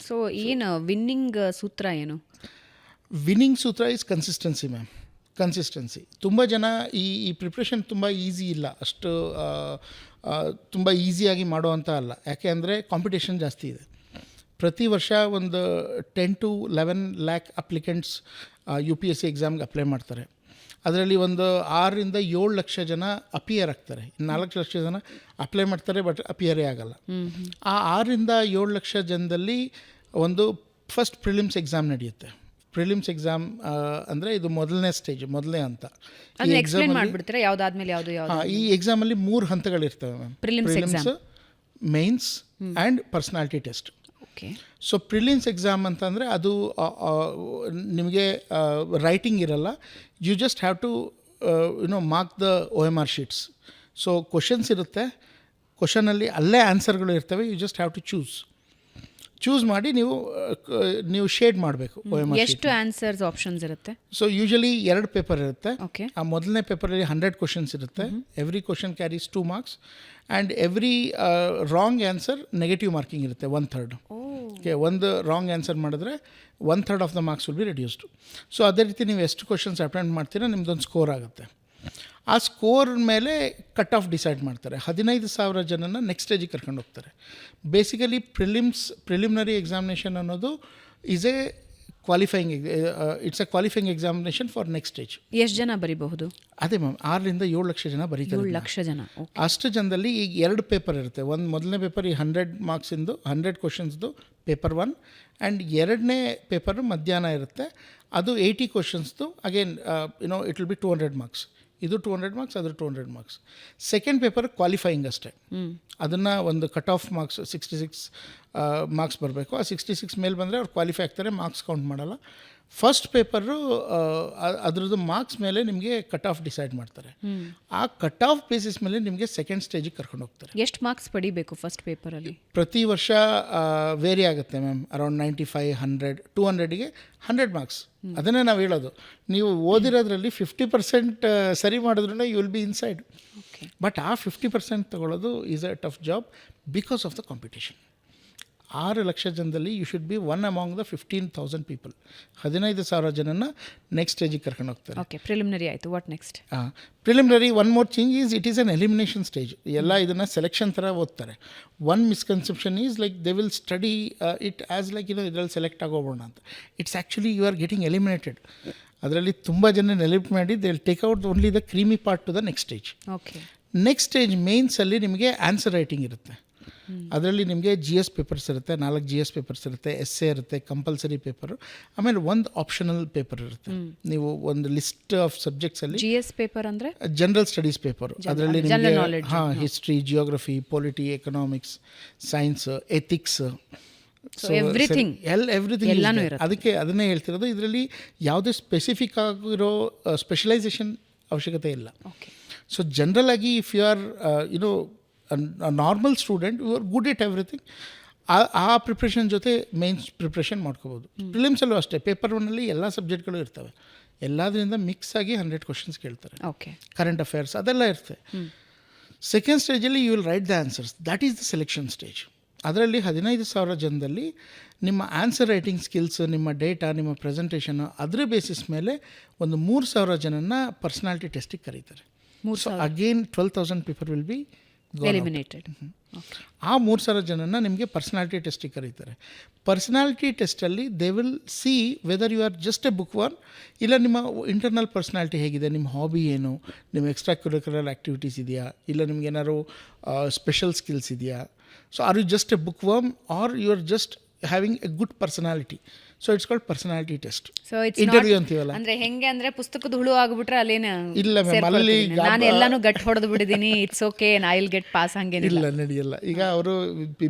So ಏನು winning ಸೂತ್ರ ಏನು? ವಿನ್ನಿಂಗ್ ಸೂತ್ರ ಇಸ್ ಕನ್ಸಿಸ್ಟೆನ್ಸಿ ಮ್ಯಾಮ್. ಕನ್ಸಿಸ್ಟೆನ್ಸಿ. ತುಂಬ ಜನ ಈ ಪ್ರಿಪ್ರೇಷನ್ ತುಂಬ ಈಸಿ ಇಲ್ಲ, ಅಷ್ಟು ತುಂಬ ಈಸಿಯಾಗಿ ಮಾಡುವಂಥ ಅಲ್ಲ. ಯಾಕೆ ಅಂದರೆ ಕಾಂಪಿಟೇಷನ್ ಜಾಸ್ತಿ ಇದೆ. ಪ್ರತಿ ವರ್ಷ ಒಂದು 10 to 11 lakh ಅಪ್ಲಿಕೆಂಟ್ಸ್ UPSC ಎಕ್ಸಾಮ್ಗೆ ಅಪ್ಲೈ ಮಾಡ್ತಾರೆ. ಅದರಲ್ಲಿ ಒಂದು 6 to 7 ಲಕ್ಷ ಜನ ಅಪಿಯರ್ ಆಗ್ತಾರೆ. 4 ಲಕ್ಷ ಜನ ಅಪ್ಲೈ ಮಾಡ್ತಾರೆ ಬಟ್ ಅಪಿಯರೇ ಆಗಲ್ಲ. ಆ 6 to 7 ಲಕ್ಷ ಜನದಲ್ಲಿ ಒಂದು ಫಸ್ಟ್ ಪ್ರಿಲಿಮ್ಸ್ ಎಕ್ಸಾಮ್ ನಡೆಯುತ್ತೆ. ಪ್ರಿಲಿಮ್ಸ್ ಎಕ್ಸಾಮ್ ಅಂದರೆ ಇದು ಮೊದಲನೇ ಸ್ಟೇಜ್, ಮೊದಲನೇ ಹಂತ. ಈ ಎಕ್ಸಾಮಲ್ಲಿ 3 ಹಂತಗಳಿರ್ತವೆ ma'am. Prelims, mains and personality test. So prelims exam ಅಂತಂದರೆ ಅದು ನಿಮಗೆ ರೈಟಿಂಗ್ ಇರಲ್ಲ. You just have to mark the OMR sheets. So questions ಇರುತ್ತೆ, ಕ್ವಶನಲ್ಲಿ ಅಲ್ಲೇ ಆನ್ಸರ್ಗಳು ಇರ್ತವೆ. You just have to choose ಮಾಡಿ ನೀವು ಶೇಡ್ ಮಾಡಬೇಕು. ಎಷ್ಟು ಆನ್ಸರ್ಸ್ ಆಪ್ಷನ್ಸ್ ಇರುತ್ತೆ? ಸೊ ಯೂಶಲಿ 2 ಪೇಪರ್ ಇರುತ್ತೆ. ಆ ಮೊದಲನೇ ಪೇಪರಲ್ಲಿ 100 ಕ್ವಶನ್ಸ್ ಇರುತ್ತೆ. Every question carries 2 marks and every wrong answer negative marking ಇರುತ್ತೆ 1/3. ಓಕೆ, ಒಂದು ರಾಂಗ್ ಆನ್ಸರ್ ಮಾಡಿದ್ರೆ 1/3 of the marks will be reduced. So ಅದೇ ರೀತಿ ನೀವು ಎಷ್ಟು ಕ್ವಶನ್ಸ್ ಅಟೆಂಡ್ ಮಾಡ್ತೀರಾ ನಿಮ್ದೊಂದು ಸ್ಕೋರ್ ಆಗುತ್ತೆ. ಆ ಸ್ಕೋರ್ ಮೇಲೆ ಕಟ್ ಆಫ್ ಡಿಸೈಡ್ ಮಾಡ್ತಾರೆ. 15,000 ಜನನ ನೆಕ್ಸ್ಟ್ ಸ್ಟೇಜಿಗೆ ಕರ್ಕೊಂಡು ಹೋಗ್ತಾರೆ. ಬೇಸಿಕಲಿ ಪ್ರಿಲಿಮಿನರಿ ಎಕ್ಸಾಮಿನೇಷನ್ ಅನ್ನೋದು is A qualifying, it's A qualifying examination for next stage. ಎಷ್ಟು ಜನ ಬರೀಬಹುದು? ಅದೇ ಮ್ಯಾಮ್, 6 to 7 ಲಕ್ಷ ಜನ ಬರೀತಾರೆ. 7 ಲಕ್ಷ ಜನ. ಅಷ್ಟು ಜನದಲ್ಲಿ ಈಗ 2 ಪೇಪರ್ ಇರುತ್ತೆ. ಒಂದು ಮೊದಲನೇ ಪೇಪರ್ ಈ 100 ಮಾರ್ಕ್ಸಿಂದು 100 ಕ್ವಶನ್ಸ್ದು ಪೇಪರ್ 1 ಆ್ಯಂಡ್ ಎರಡನೇ ಪೇಪರ್ ಮಧ್ಯಾಹ್ನ ಇರುತ್ತೆ. ಅದು 80 ಕ್ವಶನ್ಸ್ದು. Again it will be 200 marks. ಇದು 200 ಮಾರ್ಕ್ಸ್, ಅದು 200 ಮಾರ್ಕ್ಸ್. ಸೆಕೆಂಡ್ ಪೇಪರ್ ಕ್ವಾಲಿಫೈಯಿಂಗ್ ಅಷ್ಟೇ. ಅದನ್ನು ಒಂದು ಕಟ್ ಆಫ್ ಮಾರ್ಕ್ಸ್ 66 ಮಾರ್ಕ್ಸ್ ಬರಬೇಕು. ಆ 66 ಮೇಲೆ ಬಂದರೆ ಅವ್ರು ಕ್ವಾಲಿಫೈ ಆಗ್ತಾರೆ, ಮಾರ್ಕ್ಸ್ ಕೌಂಟ್ ಮಾಡಲ್ಲ. ಫಸ್ಟ್ ಪೇಪರು ಅದರದ್ದು ಮಾರ್ಕ್ಸ್ ಮೇಲೆ ನಿಮಗೆ ಕಟ್ ಆಫ್ ಡಿಸೈಡ್ ಮಾಡ್ತಾರೆ. ಆ ಕಟ್ ಆಫ್ ಬೇಸಿಸ್ ಮೇಲೆ ನಿಮಗೆ ಸೆಕೆಂಡ್ ಸ್ಟೇಜಿಗೆ ಕರ್ಕೊಂಡು ಹೋಗ್ತಾರೆ. ಎಷ್ಟು ಮಾರ್ಕ್ಸ್ ಪಡಿಬೇಕು ಫಸ್ಟ್ ಪೇಪರಲ್ಲಿ? ಪ್ರತಿ ವರ್ಷ ವೇರಿ ಆಗುತ್ತೆ ಮ್ಯಾಮ್. Around 95, 100, 200ಗೆ 100 marks. ಅದನ್ನೇ ನಾವು ಹೇಳೋದು, ನೀವು ಓದಿರೋದ್ರಲ್ಲಿ 50% ಸರಿ ಮಾಡಿದ್ರೂ you will be inside. But ಆ 50% ತಗೊಳ್ಳೋದು is a tough job because of the competition. 6 lakh ಜನದಲ್ಲಿ you should be one among the 15,000 people. 15,000 ಜನನ ನೆಕ್ಸ್ಟ್ ಸ್ಟೇಜಿಗೆ ಕರ್ಕೊಂಡು ಹೋಗ್ತಾರೆ. ಓಕೆ, ಪ್ರಿಲಿಮಿನರಿ ಆಯಿತು. What next? Preliminary one more thing is it is an elimination stage. ಎಲ್ಲ ಇದನ್ನು ಸೆಲೆಕ್ಷನ್ ಥರ ಓದ್ತಾರೆ. One misconception is like they will study it as like ಇದರಲ್ಲಿ ಸೆಲೆಕ್ಟ್ ಆಗೋಬೋಣ ಅಂತ. It's actually you are getting eliminated. ಅದರಲ್ಲಿ ತುಂಬ ಜನ ಎಲಿಮಿನೇಟ್ ಮಾಡಿ they will take out only the creamy part to the next stage. Okay, next stage ಮೇನ್ಸಲ್ಲಿ ನಿಮಗೆ answer writing ಇರುತ್ತೆ. ಅದರಲ್ಲಿ ನಿಮಗೆ GS ಪೇಪರ್ಸ್ ಇರುತ್ತೆ, 4 GS ಪೇಪರ್ಸ್ ಇರುತ್ತೆ, ಎಸ್ಸೆ ಇರುತ್ತೆ, ಕಂಪಲ್ಸರಿ ಪೇಪರು, ಆಮೇಲೆ ಒಂದು ಆಪ್ಷನಲ್ ಪೇಪರ್ ಇರುತ್ತೆ. ನೀವು ಒಂದು ಲಿಸ್ಟ್ ಆಫ್ ಸಬ್ಜೆಕ್ಟ್ಸಲ್ಲಿ GS ಪೇಪರ್ ಅಂದರೆ ಜನರಲ್ ಸ್ಟಡೀಸ್ ಪೇಪರು. ಅದರಲ್ಲಿ ನಿಮಗೆ history, geography, polity, economics, science, ethics, everything ಅದಕ್ಕೆ ಅದನ್ನೇ ಹೇಳ್ತಿರೋದು. ಇದರಲ್ಲಿ ಯಾವುದೇ ಸ್ಪೆಸಿಫಿಕ್ ಆಗಿರೋ ಸ್ಪೆಷಲೈಸೇಷನ್ ಅವಶ್ಯಕತೆ ಇಲ್ಲ. ಸೊ ಜನರಲ್ ಆಗಿ if you are normal student, you are good at everything. ಆ ಪ್ರಿಪ್ರೇಷನ್ ಜೊತೆ ಮೇನ್ಸ್ ಪ್ರಿಪ್ರೇಷನ್ ಮಾಡ್ಕೋಬೋದು. ಪ್ರಿಲಿಮ್ಸಲ್ಲೂ ಅಷ್ಟೇ, ಪೇಪರ್ 1ಅಲ್ಲಿ ಎಲ್ಲ ಸಬ್ಜೆಕ್ಟ್ಗಳು ಇರ್ತವೆ. ಎಲ್ಲದರಿಂದ ಮಿಕ್ಸ್ ಆಗಿ 100 ಕ್ವಶನ್ಸ್ ಕೇಳ್ತಾರೆ. ಕರೆಂಟ್ ಅಫೇರ್ಸ್ ಅದೆಲ್ಲ ಇರುತ್ತೆ. ಸೆಕೆಂಡ್ ಸ್ಟೇಜಲ್ಲಿ you will write the answers. That is the selection stage. ಅದರಲ್ಲಿ 15,000 ಜನದಲ್ಲಿ ನಿಮ್ಮ ಆನ್ಸರ್ ರೈಟಿಂಗ್ ಸ್ಕಿಲ್ಸ್, ನಿಮ್ಮ ಡೇಟಾ, ನಿಮ್ಮ ಪ್ರೆಸೆಂಟೇಷನ್, ಅದರ ಬೇಸಿಸ್ ಮೇಲೆ ಒಂದು 3,000 ಜನನ ಪರ್ಸನಾಲಿಟಿ ಟೆಸ್ಟಿಗೆ ಕರೀತಾರೆ. Again 12,000 people will be eliminated. ಆ 3,000 ಜನನ ನಿಮಗೆ ಪರ್ಸನಾಲಿಟಿ ಟೆಸ್ಟಿಗೆ ಕರೀತಾರೆ. ಪರ್ಸನಾಲಿಟಿ ಟೆಸ್ಟಲ್ಲಿ they will see whether you are just a bookworm, ಇಲ್ಲ ನಿಮ್ಮ ಇಂಟರ್ನಲ್ ಪರ್ಸನಾಲಿಟಿ ಹೇಗಿದೆ, ನಿಮ್ಮ ಹಾಬಿ ಏನು, ನಿಮ್ಮ ಎಕ್ಸ್ಟ್ರಾ ಕ್ಯುರಿಕ್ಯುಲರ್ ಆ್ಯಕ್ಟಿವಿಟೀಸ್ ಇದೆಯಾ, ಇಲ್ಲ ನಿಮಗೇನಾದ್ರು ಸ್ಪೆಷಲ್ ಸ್ಕಿಲ್ಸ್ ಇದೆಯಾ. So are you just a bookworm are you are just having a good personality. So it's called personality test. Interview ಅಂತೀವಲ್ಲ, ಅಂದ್ರೆ ಹೆಂಗೆ ಅಂದ್ರೆ ಪುಸ್ತಕದ ಹುಳು ಆಗ್ಬಿಟ್ರೆ ಅಲ್ಲೇನು ಇಲ್ಲ ಮ್ಯಾಮ್, ಅಲ್ಲಿ ನಾನು ಎಲ್ಲಾನು ಗಟ್ ಹೊಡೆದು ಬಿಡಿದೀನಿ, it's okay, I will get pass, ಹಂಗೆ ಇಲ್ಲ, ನಡೆಯಲ್ಲ. ಈಗ ಅವರು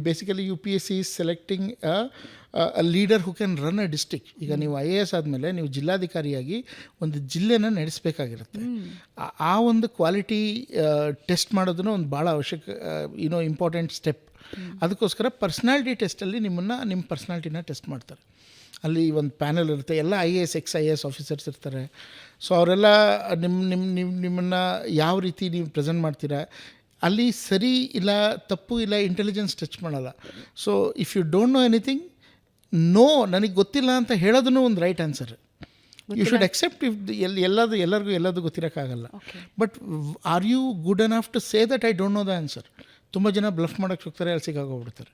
basically UPSC is selecting a leader who can run a district. ಈಗ ನೀವು IAS ಆದಮೇಲೆ ನೀವು ಜಿಲ್ಲಾಧಿಕಾರಿಯಾಗಿ ಒಂದು ಜಿಲ್ಲೆನ ನಡೆಸಬೇಕಾಗಿರುತ್ತೆ. ಆ ಒಂದು ಕ್ವಾಲಿಟಿ ಟೆಸ್ಟ್ ಮಾಡೋದನ್ನು ಒಂದು ಭಾಳ ಅವಶ್ಯಕ, ಇಂಪಾರ್ಟೆಂಟ್ ಸ್ಟೆಪ್. ಅದಕ್ಕೋಸ್ಕರ ಪರ್ಸ್ನಾಲಿಟಿ ಟೆಸ್ಟಲ್ಲಿ ನಿಮ್ಮ ಪರ್ಸ್ನಾಲಿಟಿನ ಟೆಸ್ಟ್ ಮಾಡ್ತಾರೆ. ಅಲ್ಲಿ ಒಂದು ಪ್ಯಾನಲ್ ಇರುತ್ತೆ, ಎಲ್ಲ IAS ex-IAS ಆಫೀಸರ್ಸ್ ಇರ್ತಾರೆ. ಸೊ ಅವರೆಲ್ಲ ನಿಮ್ಮನ್ನು ಯಾವ ರೀತಿ ನೀವು ಪ್ರೆಸೆಂಟ್ ಮಾಡ್ತೀರಾ, ಅಲ್ಲಿ ಸರಿ ಇಲ್ಲ ತಪ್ಪು ಇಲ್ಲ ಇಂಟೆಲಿಜೆನ್ಸ್ ಟಚ್ ಮಾಡಲ್ಲ. So if you don't know anything no ನನಗೆ ಗೊತ್ತಿಲ್ಲ ಅಂತ ಹೇಳೋದನ್ನು ಒಂದು right answer. You should accept if ಎಲ್ಲರಿಗೂ ಎಲ್ಲದೂ ಗೊತ್ತಿರೋಕ್ಕಾಗಲ್ಲ. But are you good enough to say that I don't know the answer? ತುಂಬ ಜನ ಬ್ಲಫ್ ಮಾಡೋಕ್ಕೆ ಹೋಗ್ತಾರೆ, ಅಲ್ಲಿ ಸಿಕ್ಕಾಗೋಗ್ಬಿಡ್ತಾರೆ.